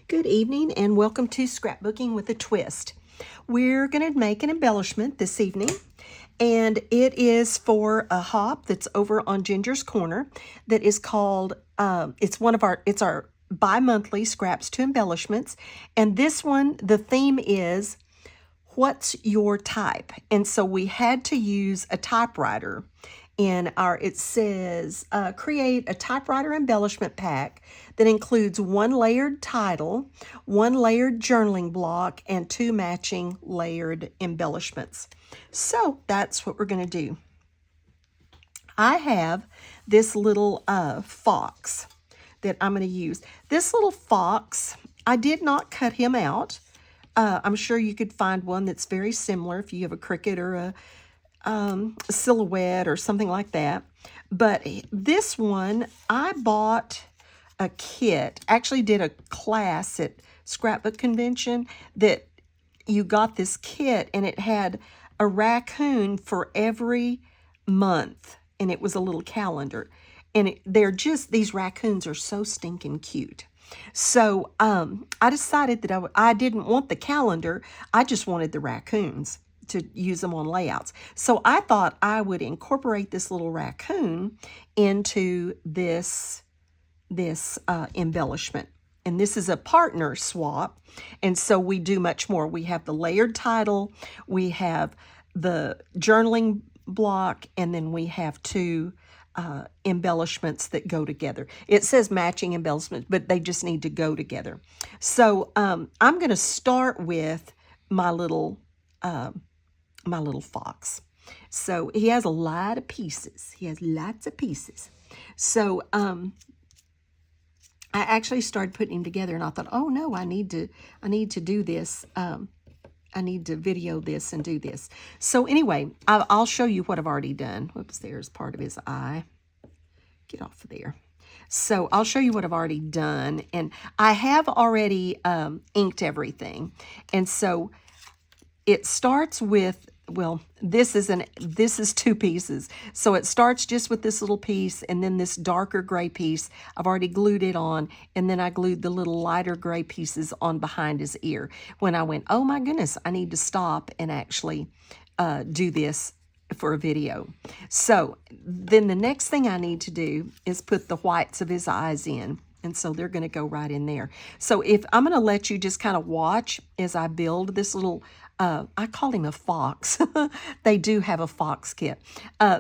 Good evening and welcome to Scrapbooking with a Twist. We're going to make an embellishment this evening, and it is for a hop that's over on Ginger's Corner that is called, it's our bi-monthly Scraps to Embellishments, and this one, the theme is what's your type? And so we had to use a typewriter it says, create a typewriter embellishment pack that includes one layered title, one layered journaling block, and two matching layered embellishments. So that's what we're going to do. I have this little fox that I'm going to use. This little fox, I did not cut him out. I'm sure you could find one that's very similar if you have a Cricut or a silhouette or something like that. But this one, I bought a kit, actually did a class at Scrapbook Convention that you got this kit and it had a raccoon for every month and it was a little calendar. And these raccoons are so stinking cute. So I decided that I didn't want the calendar, I just wanted the raccoons to use them on layouts. So I thought I would incorporate this little raccoon into this embellishment. And this is a partner swap, and so we do much more. We have the layered title, we have the journaling block, and then we have two embellishments that go together. It says matching embellishments, but they just need to go together. So I'm going to start with my little fox. So he has a lot of pieces. He has lots of pieces. So I actually started putting him together, and I thought, oh no, I need to do this. I need to video this and do this. So anyway, I'll show you what I've already done. Whoops, there's part of his eye. Get off of there. So I'll show you what I've already done, and I have already inked everything. And so it starts with, well, this is two pieces. So it starts just with this little piece and then this darker gray piece. I've already glued it on, and then I glued the little lighter gray pieces on behind his ear. When I went, oh my goodness, I need to stop and actually do this for a video. So then the next thing I need to do is put the whites of his eyes in. And so they're going to go right in there. So if I'm going to let you just kind of watch as I build this little, I call him a fox. They do have a fox kit.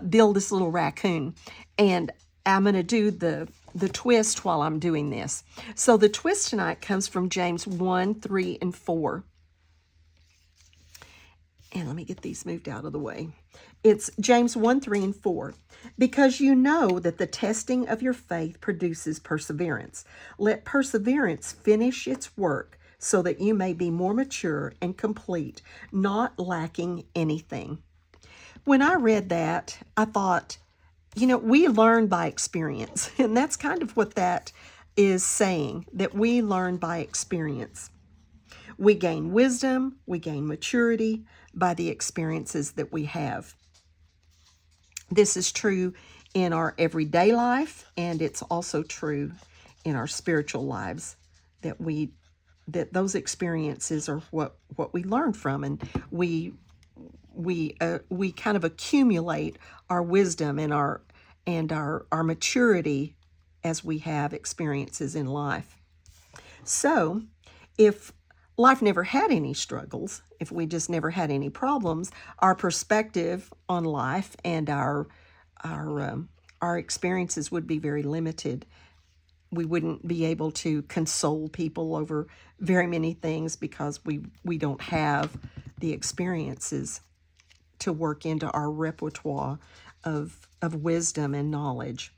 Build this little raccoon. And I'm going to do the twist while I'm doing this. So the twist tonight comes from James 1, 3, and 4. And let me get these moved out of the way. It's James 1, 3, and 4. Because you know that the testing of your faith produces perseverance. Let perseverance finish its work so that you may be more mature and complete, not lacking anything. When I read that, I thought, we learn by experience. And that's kind of what that is saying, that we learn by experience. We gain wisdom, we gain maturity by the experiences that we have. This is true in our everyday life, and it's also true in our spiritual lives, that those experiences are what we learn from, and we kind of accumulate our wisdom and our maturity as we have experiences in life. So if life never had any struggles, if we just never had any problems, our perspective on life and our experiences would be very limited. We wouldn't be able to console people over very many things because we don't have the experiences to work into our repertoire of wisdom and knowledge.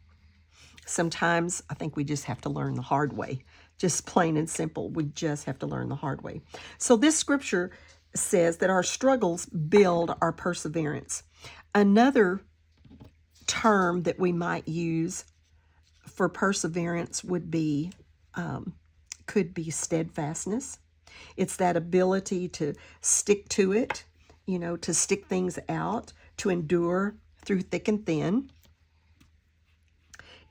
Sometimes I think we just have to learn the hard way. Just plain and simple, we just have to learn the hard way. So this scripture says that our struggles build our perseverance. Another term that we might use for perseverance would be, could be steadfastness. It's that ability to stick to it, to stick things out, to endure through thick and thin.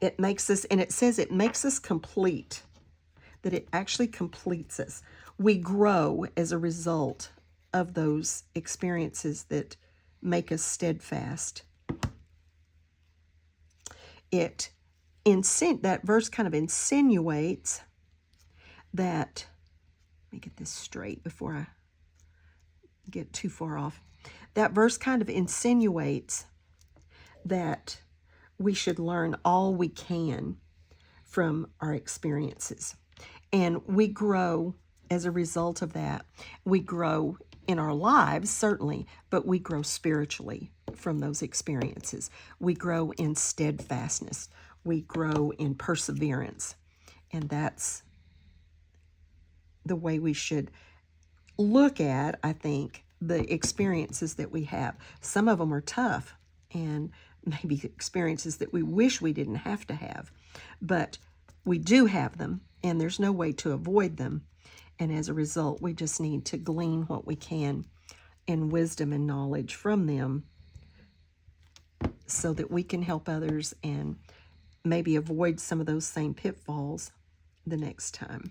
It makes us, and it says it makes us complete. that it actually completes us. We grow as a result of those experiences that make us steadfast. That verse kind of insinuates that, let me get this straight before I get too far off. That verse kind of insinuates that we should learn all we can from our experiences. And we grow as a result of that. We grow in our lives, certainly, but we grow spiritually from those experiences. We grow in steadfastness. We grow in perseverance. And that's the way we should look at, I think, the experiences that we have. Some of them are tough and maybe experiences that we wish we didn't have to have, but we do have them, and there's no way to avoid them. And as a result, we just need to glean what we can in wisdom and knowledge from them so that we can help others and maybe avoid some of those same pitfalls the next time.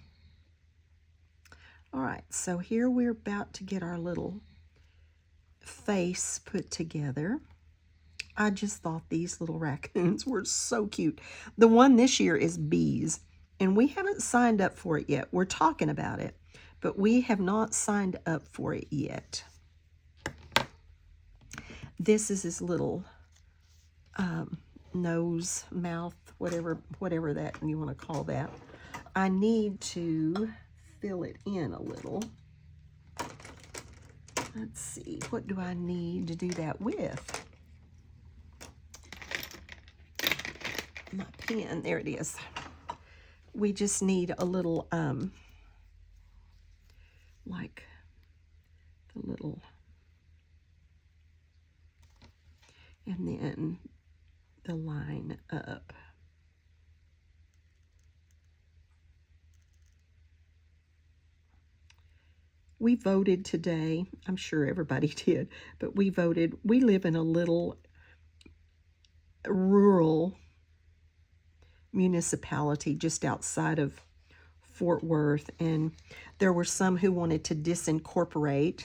All right, so here we're about to get our little face put together. I just thought these little raccoons were so cute. The one this year is bees, and we haven't signed up for it yet. We're talking about it, but we have not signed up for it yet. This is his little nose, mouth, whatever that you want to call that. I need to fill it in a little. Let's see, what do I need to do that with? My pen, there it is. We just need a little, like the little, and then the line up. We voted today, I'm sure everybody did, but we voted. We live in a little rural municipality just outside of Fort Worth, and there were some who wanted to disincorporate,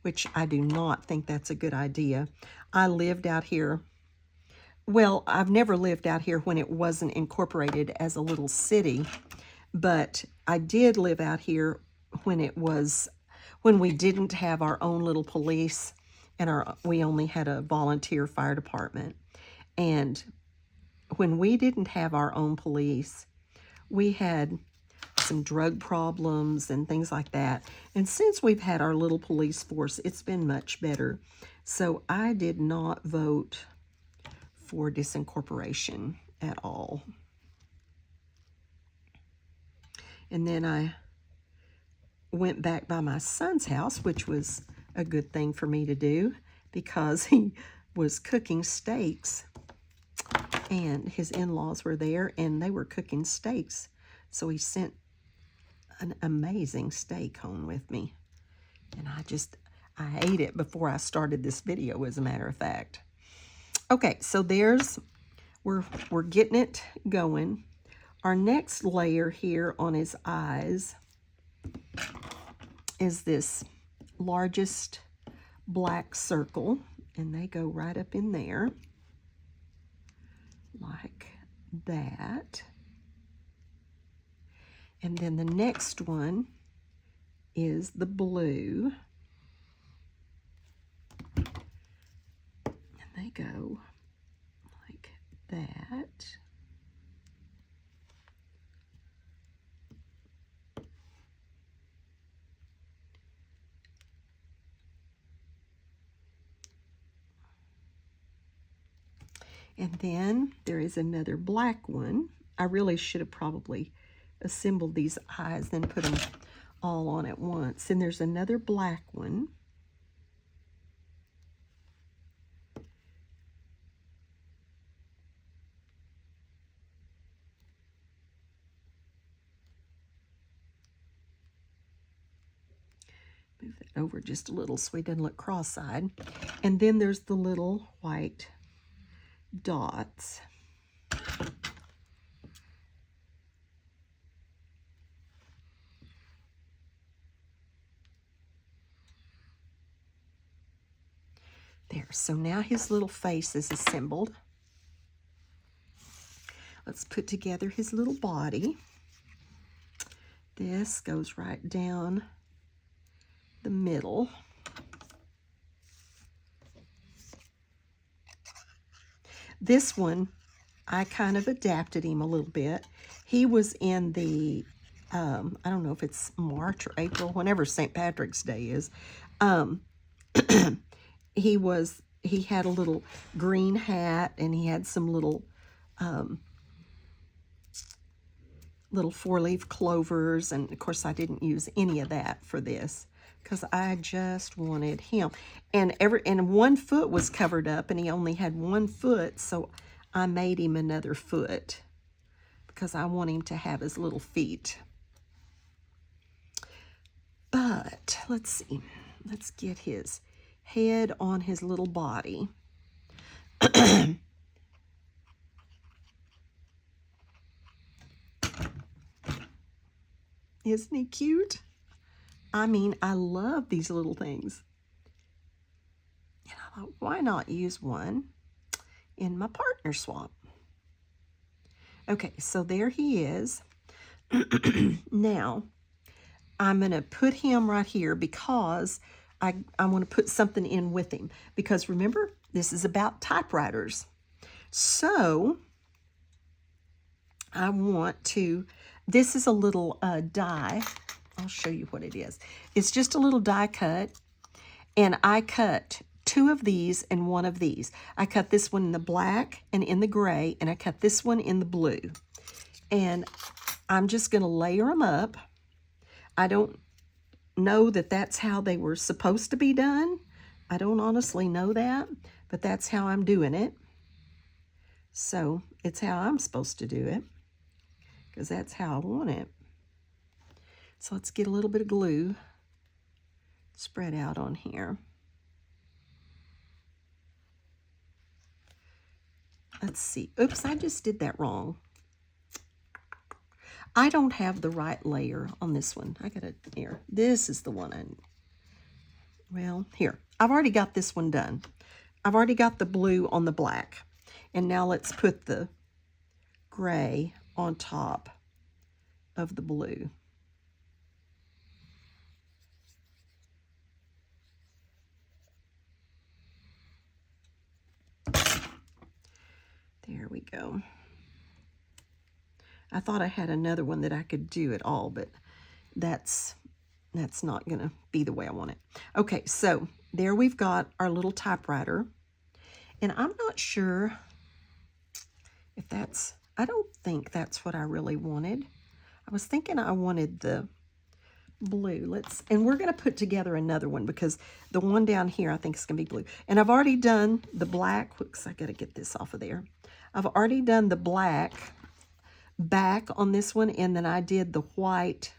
which I do not think that's a good idea. I lived out here. Well, I've never lived out here when it wasn't incorporated as a little city, but I did live out here when we didn't have our own little police and we only had a volunteer fire department. And when we didn't have our own police, we had some drug problems and things like that. And since we've had our little police force, it's been much better. So I did not vote for disincorporation at all. And then I went back by my son's house, which was a good thing for me to do because he was cooking steaks and his in-laws were there and they were cooking steaks. So he sent an amazing steak home with me. And I ate it before I started this video, as a matter of fact. Okay, so we're getting it going. Our next layer here on his eyes is this largest black circle, and they go right up in there like that. And then the next one is the blue, and they go like that. And then there is another black one. I really should have probably assembled these eyes, then put them all on at once. And there's another black one. Move that over just a little so he doesn't look cross-eyed. And then there's the little white dots. There, so now his little face is assembled. Let's put together his little body. This goes right down the middle. This one, I kind of adapted him a little bit. He was in the, I don't know if it's March or April, whenever St. Patrick's Day is. He had a little green hat, and he had some little little four-leaf clovers, and of course I didn't use any of that for this because I just wanted him. And one foot was covered up, and he only had one foot, so I made him another foot because I want him to have his little feet. But let's see. Let's get his head on his little body. Isn't he cute? I mean, I love these little things. And I thought, why not use one in my partner swap? Okay, so there he is. Now, I'm going to put him right here because I want to put something in with him. Because remember, this is about typewriters. So, I want to, this is a little die. I'll show you what it is. It's just a little die cut. And I cut 2 of these and 1 of these. I cut this one in the black and in the gray, and I cut this one in the blue. And I'm just going to layer them up. I don't know that that's how they were supposed to be done. I don't honestly know that, but that's how I'm doing it. So it's how I'm supposed to do it because that's how I want it. So let's get a little bit of glue spread out on here. Let's see. Oops, I just did that wrong. I don't have the right layer on this one. I got it here. This is the one well, here. I've already got this one done. I've already got the blue on the black. And now let's put the gray on top of the blue. There we go. I thought I had another one that I could do it all, but that's not going to be the way I want it. Okay, so there we've got our little typewriter. And I'm not sure if that's, I don't think that's what I really wanted. I was thinking I wanted the blue. And we're going to put together another one because the one down here I think is going to be blue. And I've already done the black. Whoops, I got to get this off of there. I've already done the black back on this one, and then I did the white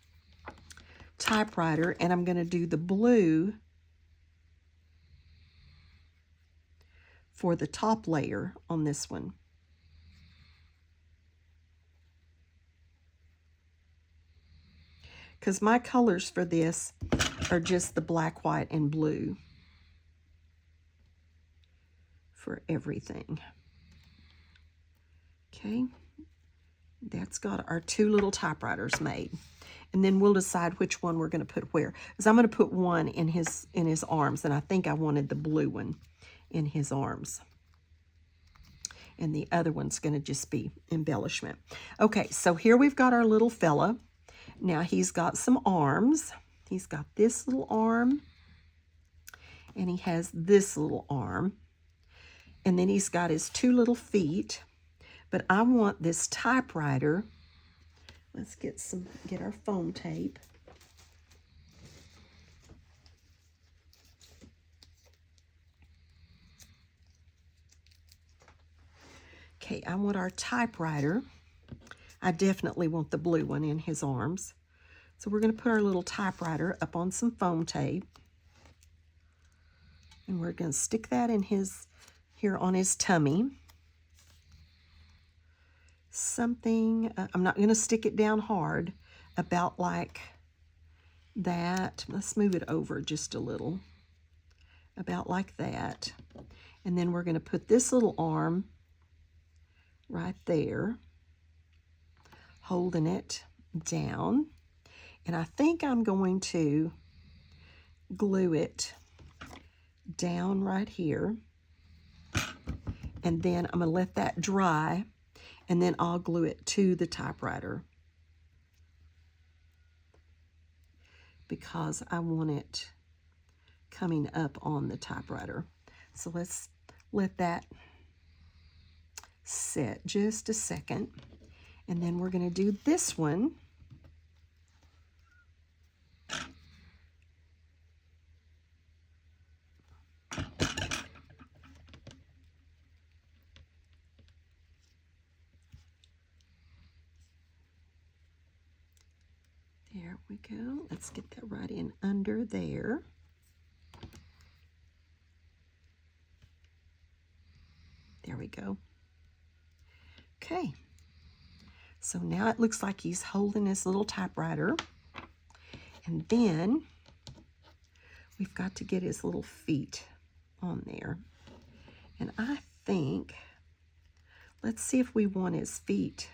typewriter, and I'm going to do the blue for the top layer on this one. Because my colors for this are just the black, white, and blue for everything. Okay, that's got our 2 little typewriters made. And then we'll decide which one we're going to put where. Because I'm going to put one in his arms, and I think I wanted the blue one in his arms. And the other one's going to just be embellishment. Okay, so here we've got our little fella. Now he's got some arms. He's got this little arm, and he has this little arm. And then he's got his 2 little feet. But I want this typewriter. Let's get our foam tape. Okay, I want our typewriter. I definitely want the blue one in his arms. So we're going to put our little typewriter up on some foam tape. And we're going to stick that in here on his tummy. Something, I'm not going to stick it down hard, about like that. Let's move it over just a little. about like that. And then we're going to put this little arm right there, holding it down. And I think I'm going to glue it down right here. And then I'm going to let that dry, and then I'll glue it to the typewriter because I want it coming up on the typewriter. So let's let that set just a second. And then we're going to do this one. There we go. Let's get that right in under there. There we go. Okay. So now it looks like he's holding his little typewriter. And then we've got to get his little feet on there. And I think, let's see if we want his feet.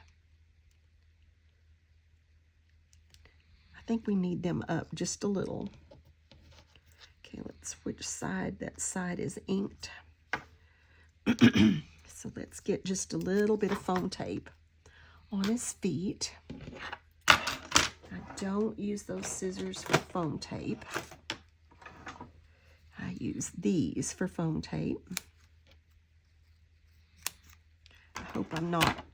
I think we need them up just a little. Okay, let's switch side. That side is inked. So let's get just a little bit of foam tape on his feet. I don't use those scissors for foam tape. I use these for foam tape. I hope I'm not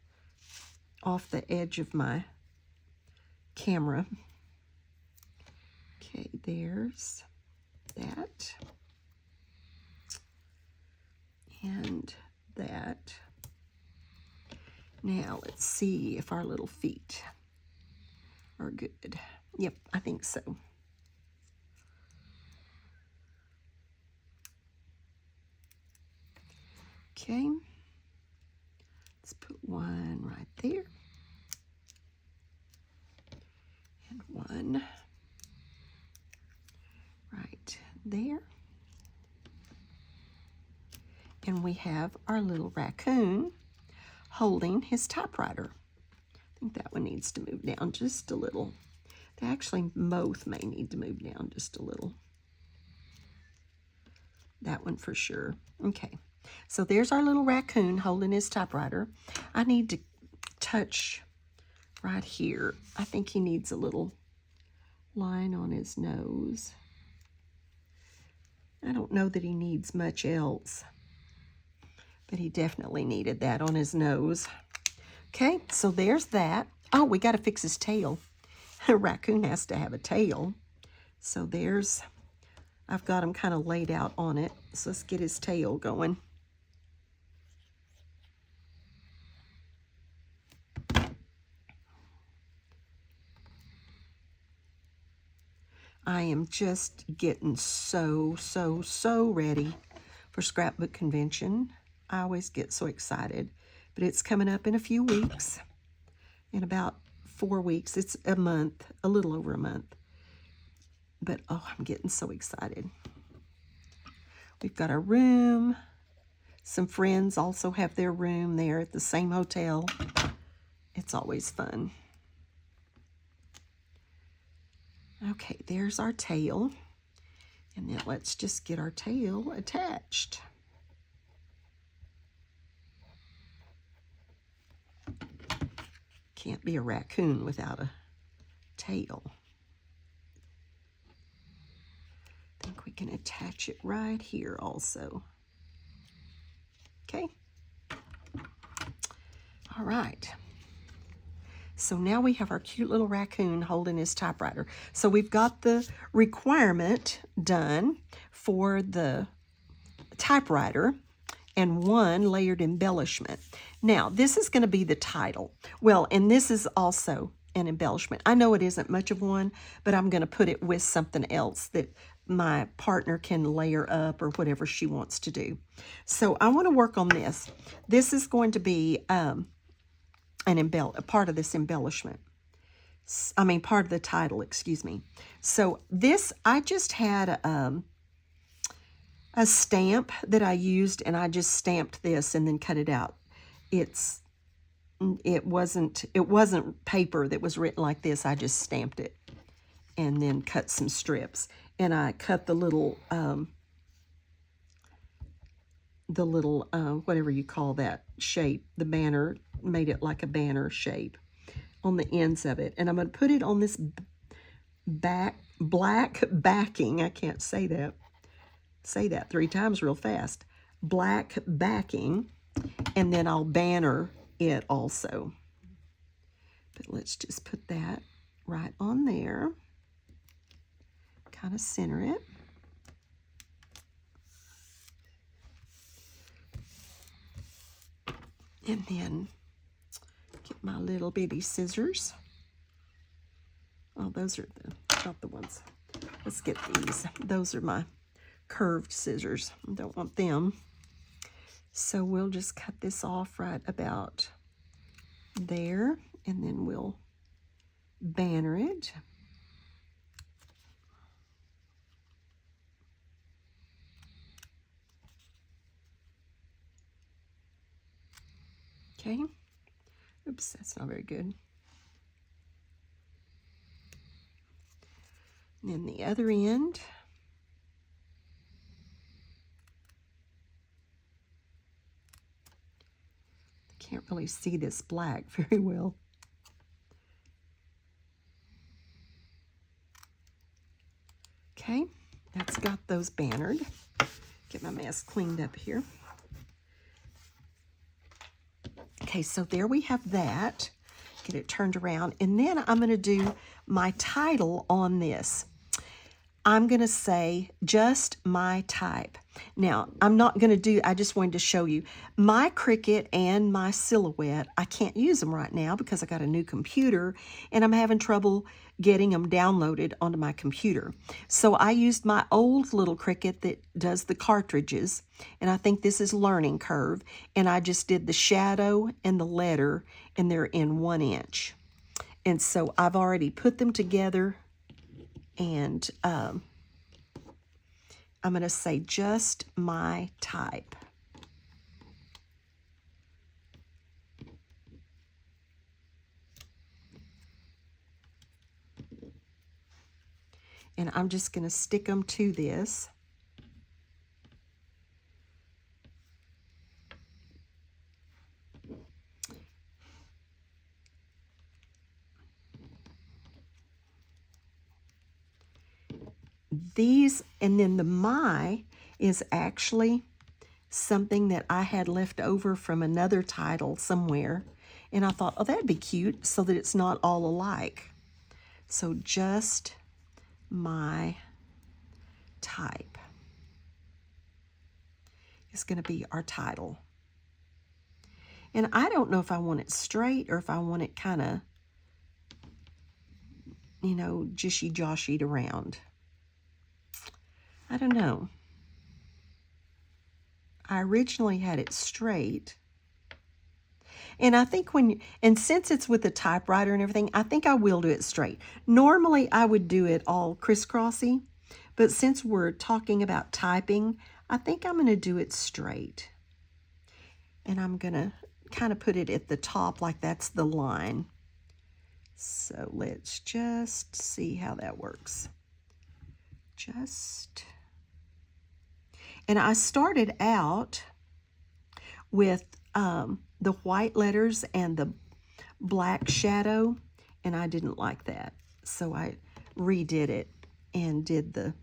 off the edge of my camera. Okay, there's that. And that. Now let's see if our little feet are good. Yep, I think so. Okay, let's put one right there. And one right there. And we have our little raccoon holding his typewriter. I think that one needs to move down just a little. They actually both may need to move down just a little. That one for sure. Okay, so there's our little raccoon holding his typewriter. I need to touch right here. I think he needs a little line on his nose. I don't know that he needs much else, but he definitely needed that on his nose. Okay, so there's that. Oh, we got to fix his tail. A raccoon has to have a tail. So there's, I've got him kind of laid out on it. So let's get his tail going. I am just getting so ready for Scrapbook Convention. I always get so excited, but it's coming up in a few weeks, in about 4 weeks. It's a month, a little over a month, but oh, I'm getting so excited. We've got our room. Some friends also have their room there at the same hotel. It's always fun. Okay, there's our tail. And then let's just get our tail attached. Can't be a raccoon without a tail. I think we can attach it right here also. Okay. All right. So now we have our cute little raccoon holding his typewriter. So we've got the requirement done for the typewriter and one layered embellishment. Now, this is going to be the title. Well, and this is also an embellishment. I know it isn't much of one, but I'm going to put it with something else that my partner can layer up or whatever she wants to do. So I want to work on this. This is going to be a part of this embellishment. I mean, part of the title, excuse me. So this, I just had a stamp that I used, and I just stamped this and then cut it out. It wasn't paper that was written like this. I just stamped it and then cut some strips, and I cut the little whatever you call that shape, the banner, made it like a banner shape on the ends of it. And I'm going to put it on this black backing. I can't say that 3 times real fast. Black backing, and then I'll banner it also. But let's just put that right on there. Kind of center it. And then get my little bitty scissors. Oh, those are not the ones. Let's get these. Those are my curved scissors. I don't want them. So we'll just cut this off right about there, and then we'll banner it. Okay. Oops, that's not very good. And then the other end. Can't really see this black very well. Okay, that's got those bannered. Get my mess cleaned up here. Okay, so there we have that. Get it turned around. And then I'm going to do my title on this. I'm going to say just my type. Now, I'm not going to do, I just wanted to show you my Cricut and my Silhouette. I can't use them right now because I got a new computer and I'm having trouble getting them downloaded onto my computer. So I used my old little Cricut that does the cartridges, and I think this is Learning Curve, and I just did the shadow and the letter, and they're in 1 inch. And so I've already put them together, and I'm going to say just my type. And I'm just going to stick them to this. These, and then the my is actually something that I had left over from another title somewhere. And I thought, oh, that'd be cute so that it's not all alike. So just my type is going to be our title. And I don't know if I want it straight or if I want it kind of, you know, jishy-joshied around. I don't know. I originally had it straight. And I think and since it's with the typewriter and everything, I think I will do it straight. Normally, I would do it all crisscrossy, but since we're talking about typing, I think I'm going to do it straight. And I'm going to kind of put it at the top like that's the line. So let's just see how that works. And I started out with the white letters and the black shadow, and I didn't like that. So I redid it and did the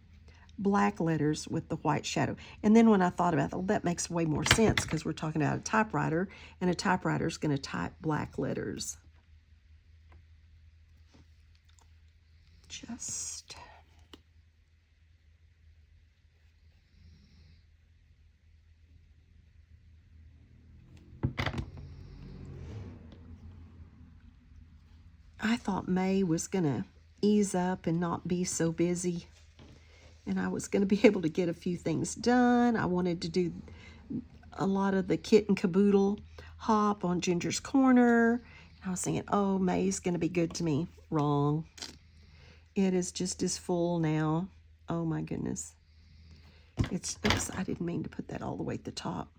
black letters with the white shadow. And then when I thought about it, well, that makes way more sense because we're talking about a typewriter, and a typewriter is going to type black letters. I thought May was going to ease up and not be so busy, and I was going to be able to get a few things done. I wanted to do a lot of the kit and caboodle hop on Ginger's Corner. I was thinking, oh, May's going to be good to me. Wrong. It is just as full now. Oh, my goodness. Oops, I didn't mean to put that all the way at the top.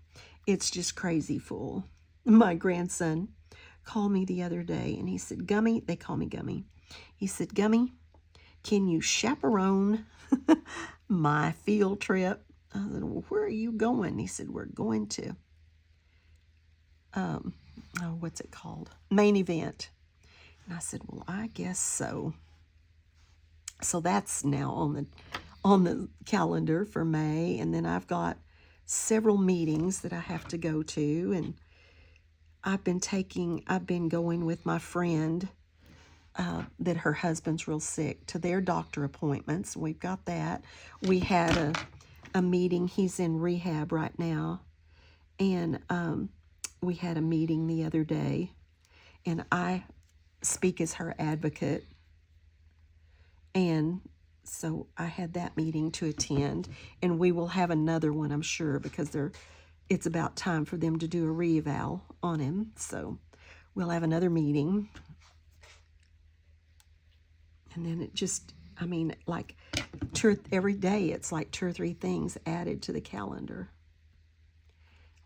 It's just crazy full. My grandson called me the other day and he said, Gummy, they call me Gummy. He said, Gummy, can you chaperone my field trip? I said, well, where are you going? He said, we're going to, oh, what's it called? Main Event. And I said, well, I guess so. So that's now on the calendar for May. And then I've got several meetings that I have to go to. And I've been going with my friend that her husband's real sick to their doctor appointments. We've got that. We had a meeting. He's in rehab right now. And we had a meeting the other day. And I speak as her advocate. And so I had that meeting to attend. And we will have another one, I'm sure, because it's about time for them to do a reeval on him. So we'll have another meeting. And then it just, I mean, like every day it's like 2 or 3 things added to the calendar.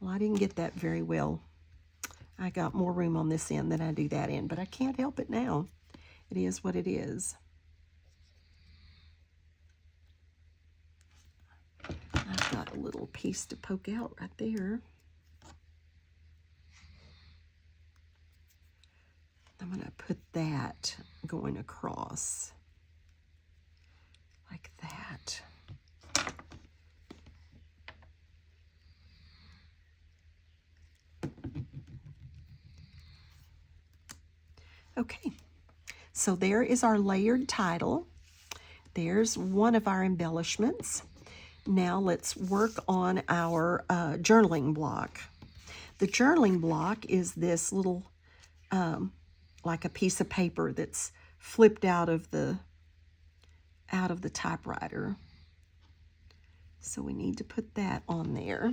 Well, I didn't get that very well. I got more room on this end than I do that end, but I can't help it now. It is what it is. I've got a little piece to poke out right there. I'm going to put that going across like that. Okay, so there is our layered title. There's one of our embellishments. Now let's work on our journaling block. The journaling block is this little, like a piece of paper that's flipped out of the typewriter. So we need to put that on there.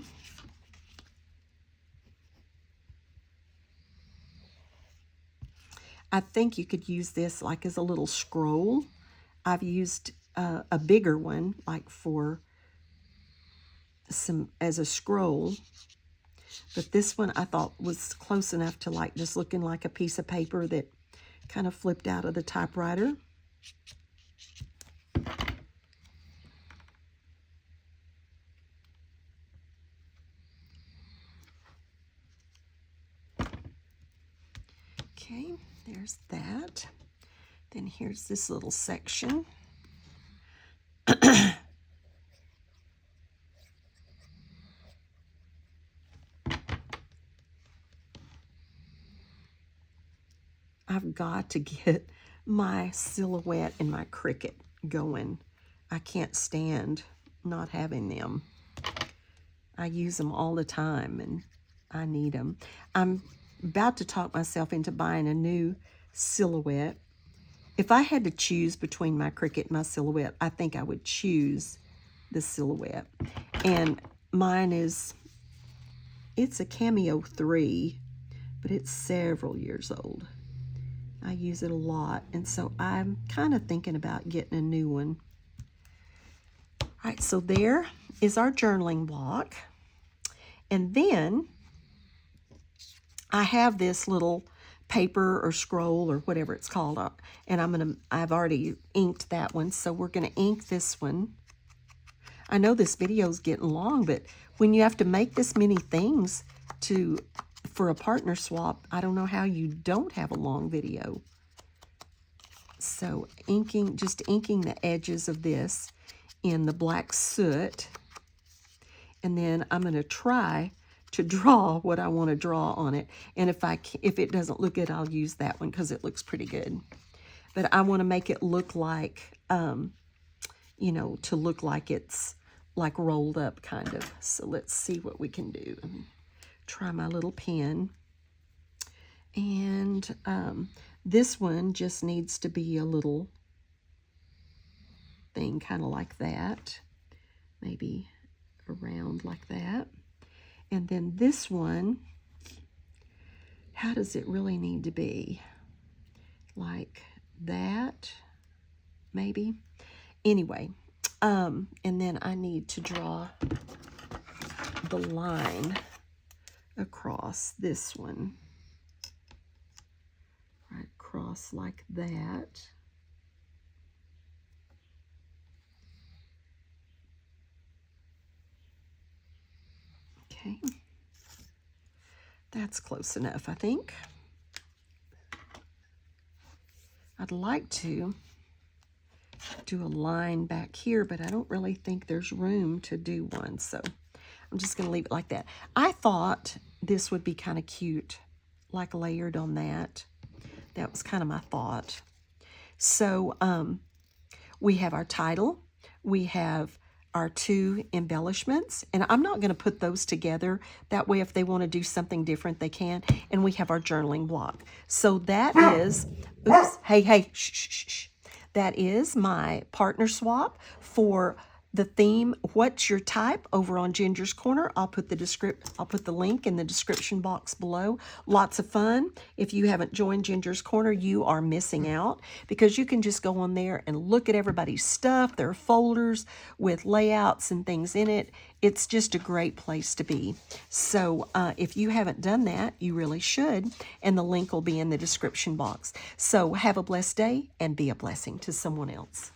I think you could use this like as a little scroll. I've used a bigger one like for as a scroll, but this one I thought was close enough to like just looking like a piece of paper that kind of flipped out of the typewriter. Okay, there's that. Then here's this little section. I've got to get my silhouette and my Cricut going. I can't stand not having them. I use them all the time and I need them. I'm about to talk myself into buying a new silhouette. If I had to choose between my Cricut and my silhouette, I think I would choose the silhouette. And mine it's a Cameo 3, but it's several years old. I use it a lot, and so I'm kind of thinking about getting a new one. All right, so there is our journaling block. And then I have this little paper or scroll or whatever it's called, and I've already inked that one, so we're gonna ink this one. I know this video is getting long, but when you have to make this many things for a partner swap, I don't know how you don't have a long video. So just inking the edges of this in the black soot, and then I'm going to try to draw what I want to draw on it. And if it doesn't look good, I'll use that one because it looks pretty good. But I want to make it look like, you know, to look like it's like rolled up kind of. So let's see what we can do. Try my little pen. And this one just needs to be a little thing kind of like that. Maybe around like that. And then this one, how does it really need to be? Like that, maybe? Anyway, And then I need to draw the line across this one. Right across like that. Okay. That's close enough, I think. I'd like to do a line back here, but I don't really think there's room to do one, so I'm just going to leave it like that. I thought this would be kind of cute, like layered on that. That was kind of my thought. So we have our title, we have our two embellishments, and I'm not going to put those together. That way, if they want to do something different, they can. And we have our journaling block. So that is, oops, hey, shh, shh, shh, shh. That is my partner swap for the theme, What's Your Type, over on Ginger's Corner. I'll put the link in the description box below. Lots of fun. If you haven't joined Ginger's Corner, you are missing out, because you can just go on there and look at everybody's stuff. There are folders with layouts and things in it. It's just a great place to be. So if you haven't done that, you really should, and the link will be in the description box. So have a blessed day and be a blessing to someone else.